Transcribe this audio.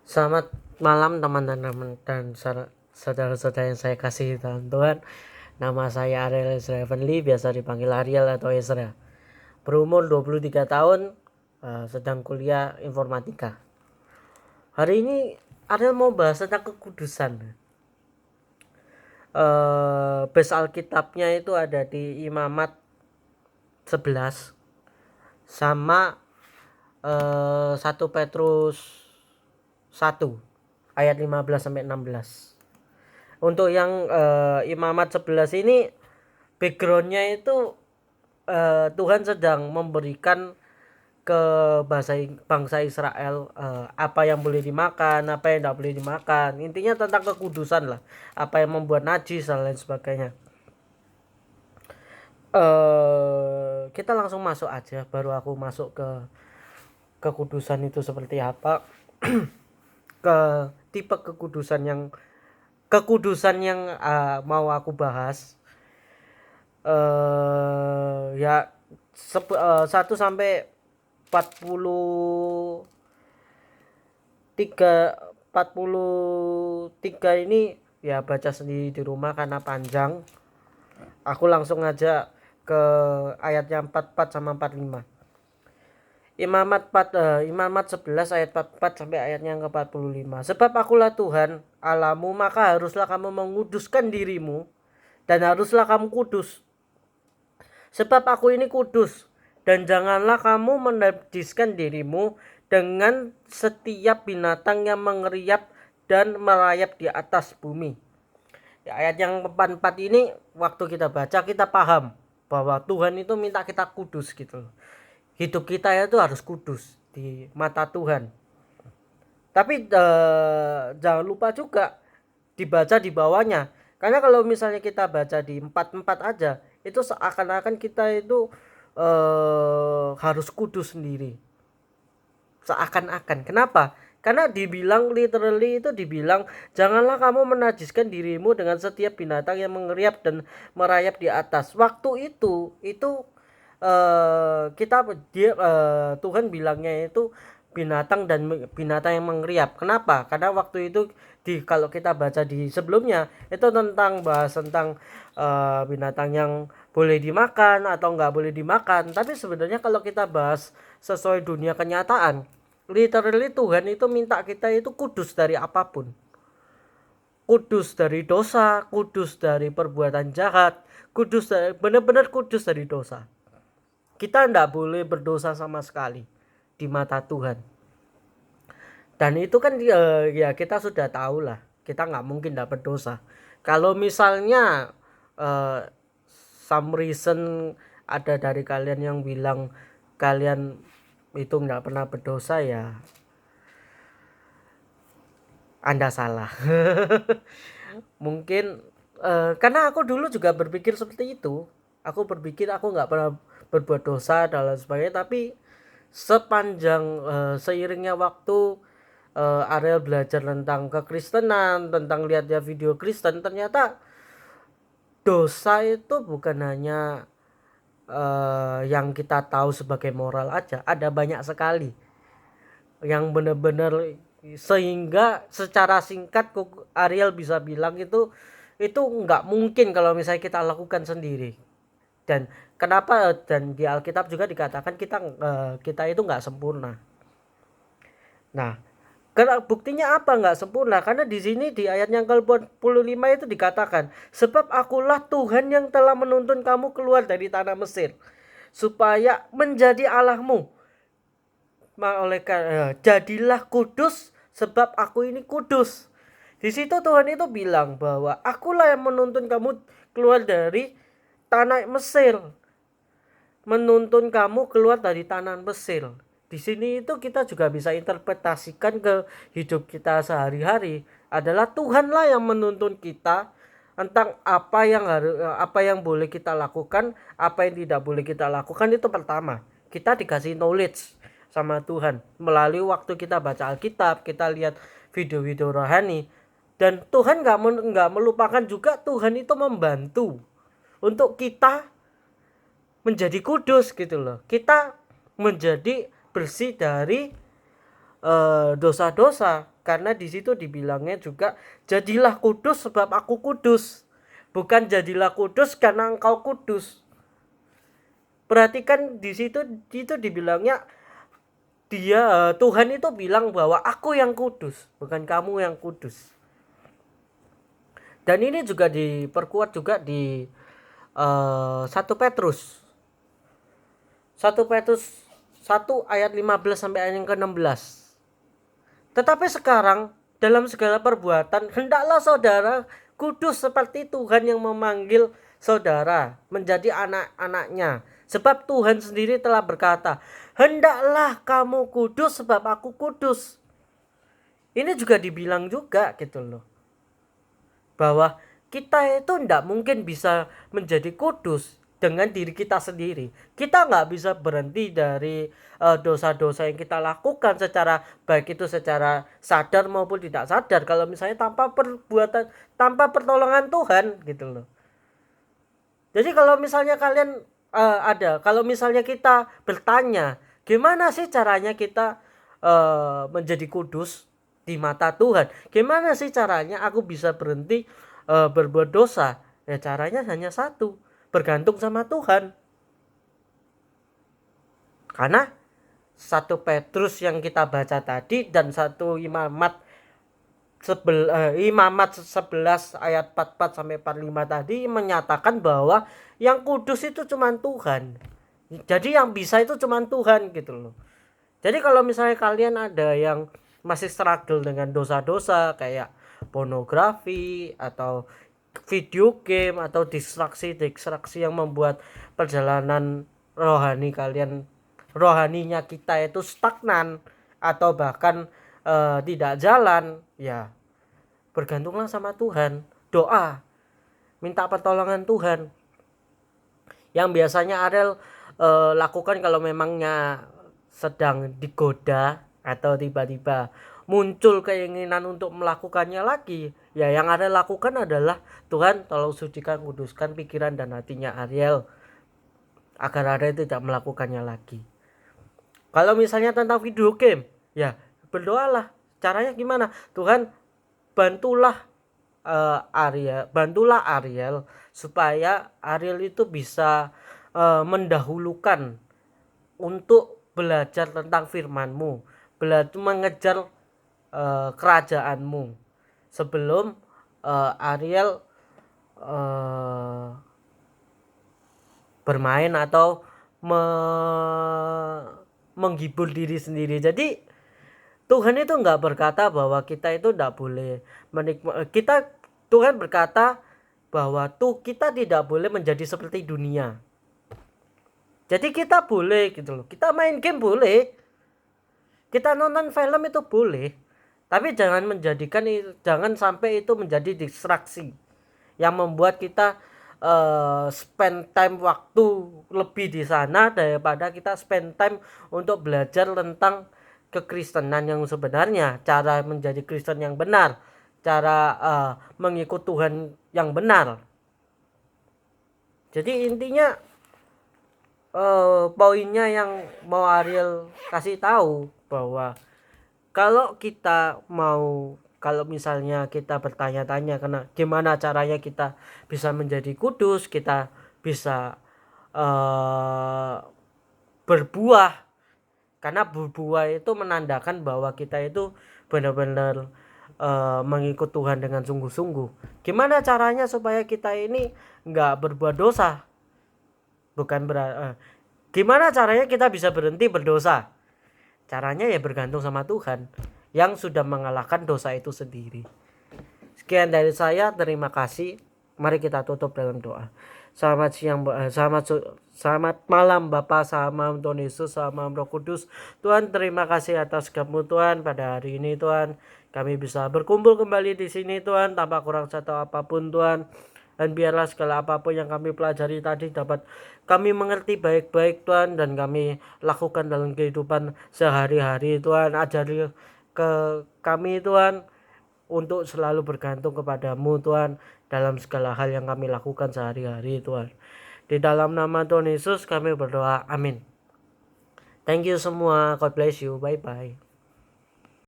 Selamat malam teman-teman dan saudara-saudara yang saya kasih dalam Tuhan. Nama saya Ariel Ezra Evanly, biasa dipanggil Ariel atau Ezra. Berumur 23 tahun, sedang kuliah informatika. Hari ini Ariel mau bahas tentang kekudusan. Base Alkitabnya itu ada di Imamat 11 sama 1 Petrus 1 ayat 15 sampai 16. Untuk yang Imamat 11 ini backgroundnya itu Tuhan sedang memberikan ke bangsa Israel apa yang boleh dimakan, apa yang tidak boleh dimakan. Intinya tentang kekudusan lah, apa yang membuat najis dan lain sebagainya. Kita langsung masuk aja, baru aku masuk ke kekudusan itu seperti apa. Ke tipe kekudusan yang mau aku bahas. Ya 1 sampai 43 ini ya baca sendiri di rumah karena panjang. Aku langsung aja ke ayatnya 44 sama 45. Imamat 11 ayat 44 sampai ayatnya yang ke-45. Sebab akulah Tuhan Allahmu, maka haruslah kamu menguduskan dirimu dan haruslah kamu kudus. Sebab aku ini kudus, dan janganlah kamu menajiskan dirimu dengan setiap binatang yang mengeriap dan merayap di atas bumi. Ya, ayat yang ke-44 ini waktu kita baca kita paham bahwa Tuhan itu minta kita kudus gitu. Hidup kita itu harus kudus di mata Tuhan. Tapi jangan lupa juga dibaca di bawahnya. Karena kalau misalnya kita baca di 44 aja, itu seakan-akan kita itu harus kudus sendiri. Seakan-akan. Kenapa? Karena dibilang literally itu dibilang janganlah kamu menajiskan dirimu dengan setiap binatang yang mengeriap dan merayap di atas. Waktu itu Tuhan bilangnya itu binatang yang mengeriap. Kenapa? Karena waktu itu kalau kita baca di sebelumnya itu bahas tentang binatang yang boleh dimakan atau nggak boleh dimakan. Tapi sebenarnya kalau kita bahas sesuai dunia kenyataan, literally Tuhan itu minta kita itu kudus dari apapun. Kudus dari dosa, kudus dari perbuatan jahat, benar-benar kudus dari dosa. Kita tidak boleh berdosa sama sekali di mata Tuhan. Dan itu kan ya kita sudah tahu lah, kita nggak mungkin tidak berdosa. Kalau misalnya some reason ada dari kalian yang bilang kalian itu nggak pernah berdosa, ya Anda salah. Mungkin karena aku dulu juga berpikir seperti itu. Aku berpikir aku nggak pernah berbuat dosa dan lain sebagainya. Tapi sepanjang seiringnya waktu Ariel belajar tentang kekristenan, tentang lihat-lihat video Kristen, ternyata dosa itu bukan hanya yang kita tahu sebagai moral aja. Ada banyak sekali yang benar-benar sehingga secara singkat Ariel bisa bilang itu nggak mungkin kalau misalnya kita lakukan sendiri. Dan kenapa, dan di Alkitab juga dikatakan kita itu nggak sempurna. Nah, karena buktinya apa nggak sempurna? Karena di sini di ayat yang ke-45 itu dikatakan, sebab akulah Tuhan yang telah menuntun kamu keluar dari tanah Mesir supaya menjadi Allahmu. Jadilah kudus sebab aku ini kudus. Di situ Tuhan itu bilang bahwa akulah yang menuntun kamu keluar dari tanah Mesir. Menuntun kamu keluar dari tanah Mesir. Di sini itu kita juga bisa interpretasikan ke hidup kita sehari-hari adalah Tuhanlah yang menuntun kita tentang apa yang boleh kita lakukan, apa yang tidak boleh kita lakukan. Itu pertama, kita dikasih knowledge sama Tuhan melalui waktu kita baca Alkitab, kita lihat video-video rohani, dan Tuhan nggak melupakan juga Tuhan itu membantu untuk kita menjadi kudus gitu loh. Kita menjadi bersih dari dosa-dosa. karena di situ dibilangnya juga jadilah kudus sebab aku kudus, bukan jadilah kudus karena engkau kudus. Perhatikan di situ itu dibilangnya Tuhan itu bilang bahwa aku yang kudus, bukan kamu yang kudus. Dan ini juga diperkuat juga di 1 Petrus 1 ayat 15 sampai ayat yang ke-16. Tetapi sekarang dalam segala perbuatan hendaklah saudara kudus seperti Tuhan yang memanggil saudara menjadi anak-anaknya. Sebab Tuhan sendiri telah berkata, hendaklah kamu kudus sebab aku kudus. Ini juga dibilang juga gitu loh, bahwa kita itu tidak mungkin bisa menjadi kudus dengan diri kita sendiri. Kita nggak bisa berhenti dari dosa-dosa yang kita lakukan secara baik itu secara sadar maupun tidak sadar, kalau misalnya tanpa pertolongan Tuhan gitu loh. Jadi kalau misalnya kalian kalau misalnya kita bertanya gimana sih caranya kita menjadi kudus di mata Tuhan, gimana sih caranya aku bisa berhenti berbuat dosa, ya caranya hanya satu, bergantung sama Tuhan. Karena 1 Petrus yang kita baca tadi dan 1 Imamat 11 ayat 44 sampai 45 tadi menyatakan bahwa yang kudus itu cuma Tuhan. Jadi yang bisa itu cuma Tuhan gitu loh. Jadi kalau misalnya kalian ada yang masih struggle dengan dosa-dosa kayak pornografi atau video game atau distraksi yang membuat perjalanan rohaninya kita itu stagnan atau bahkan tidak jalan, ya bergantunglah sama Tuhan, doa, minta pertolongan Tuhan. Yang biasanya Ariel lakukan kalau memangnya sedang digoda atau tiba-tiba muncul keinginan untuk melakukannya lagi, ya yang Ariel lakukan adalah, Tuhan tolong sucikan kuduskan pikiran dan hatinya Ariel agar Ariel tidak melakukannya lagi. Kalau misalnya tentang video game, ya berdoalah. Caranya gimana? Tuhan bantulah Ariel supaya Ariel itu bisa mendahulukan untuk belajar tentang firman-Mu, mengejar kerajaanmu sebelum Ariel bermain atau menghibur diri sendiri. Jadi Tuhan itu nggak berkata bahwa kita itu tidak boleh Tuhan berkata bahwa kita tidak boleh menjadi seperti dunia. Jadi kita boleh gitu loh, kita main game boleh, kita nonton film itu boleh, tapi jangan sampai itu menjadi distraksi yang membuat kita spend time waktu lebih di sana daripada kita spend time untuk belajar tentang kekristenan yang sebenarnya, cara menjadi Kristen yang benar, cara mengikut Tuhan yang benar. Jadi intinya poinnya yang mau Ariel kasih tahu bahwa kalau misalnya kita bertanya-tanya karena gimana caranya kita bisa menjadi kudus, kita bisa berbuah, karena berbuah itu menandakan bahwa kita itu benar-benar mengikut Tuhan dengan sungguh-sungguh. Gimana caranya supaya kita ini nggak berbuat dosa? Gimana caranya kita bisa berhenti berdosa? Caranya ya bergantung sama Tuhan yang sudah mengalahkan dosa itu sendiri. Sekian dari saya, terima kasih. Mari kita tutup dalam doa. Selamat siang, selamat malam Bapak, salam Tuhan Yesus, salam Roh Kudus. Tuhan, terima kasih atas kamu Tuhan pada hari ini Tuhan. Kami bisa berkumpul kembali di sini Tuhan tanpa kurang satu apapun Tuhan. Dan biarlah segala apapun yang kami pelajari tadi dapat kami mengerti baik-baik Tuhan, dan kami lakukan dalam kehidupan sehari-hari Tuhan. Ajari ke kami Tuhan untuk selalu bergantung kepadamu Tuhan dalam segala hal yang kami lakukan sehari-hari Tuhan. Di dalam nama Tuhan Yesus kami berdoa, amin. Thank you semua, God bless you, bye bye.